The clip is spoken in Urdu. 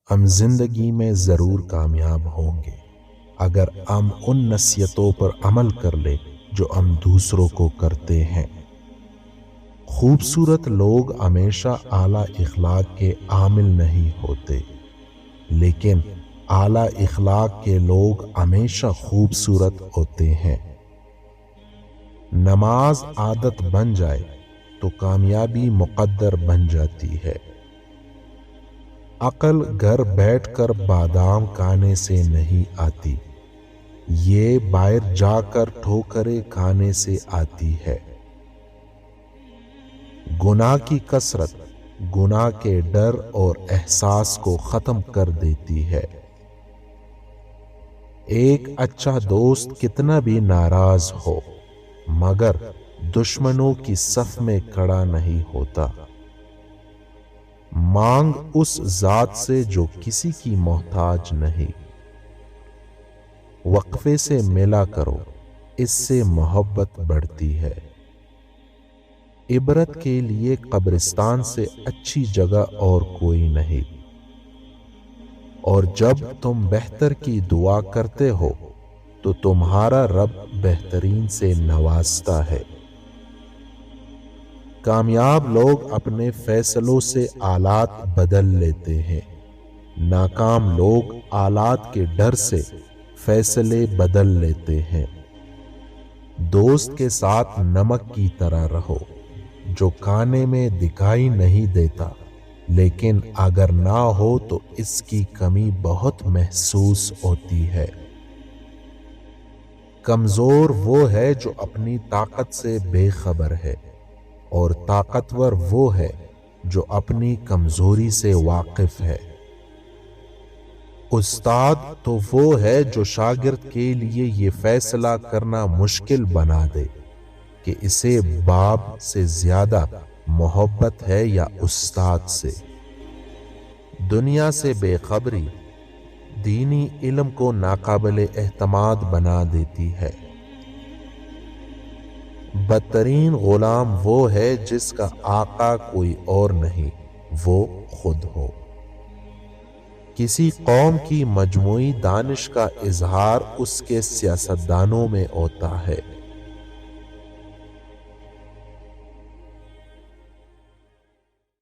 ہم زندگی میں ضرور کامیاب ہوں گے اگر ہم ان نصیحتوں پر عمل کر لیں جو ہم دوسروں کو کرتے ہیں۔ خوبصورت لوگ ہمیشہ اعلیٰ اخلاق کے عامل نہیں ہوتے، لیکن اعلیٰ اخلاق کے لوگ ہمیشہ خوبصورت ہوتے ہیں۔ نماز عادت بن جائے تو کامیابی مقدر بن جاتی ہے۔ عقل گھر بیٹھ کر بادام کھانے سے نہیں آتی، یہ باہر جا کر ٹھوکریں کھانے سے آتی ہے۔ گناہ کی کثرت گناہ کے ڈر اور احساس کو ختم کر دیتی ہے۔ ایک اچھا دوست کتنا بھی ناراض ہو مگر دشمنوں کی صف میں کھڑا نہیں ہوتا۔ مانگ اس ذات سے جو کسی کی محتاج نہیں۔ وقفے سے ملا کرو، اس سے محبت بڑھتی ہے۔ عبرت کے لیے قبرستان سے اچھی جگہ اور کوئی نہیں، اور جب تم بہتر کی دعا کرتے ہو تو تمہارا رب بہترین سے نوازتا ہے۔ کامیاب لوگ اپنے فیصلوں سے حالات بدل لیتے ہیں، ناکام لوگ حالات کے ڈر سے فیصلے بدل لیتے ہیں۔ دوست کے ساتھ نمک کی طرح رہو، جو کھانے میں دکھائی نہیں دیتا لیکن اگر نہ ہو تو اس کی کمی بہت محسوس ہوتی ہے۔ کمزور وہ ہے جو اپنی طاقت سے بے خبر ہے، اور طاقتور وہ ہے جو اپنی کمزوری سے واقف ہے۔ استاد تو وہ ہے جو شاگرد کے لیے یہ فیصلہ کرنا مشکل بنا دے کہ اسے باپ سے زیادہ محبت ہے یا استاد سے۔ دنیا سے بے خبری دینی علم کو ناقابل اعتماد بنا دیتی ہے۔ بدترین غلام وہ ہے جس کا آقا کوئی اور نہیں، وہ خود ہو۔ کسی قوم کی مجموعی دانش کا اظہار اس کے سیاستدانوں میں ہوتا ہے۔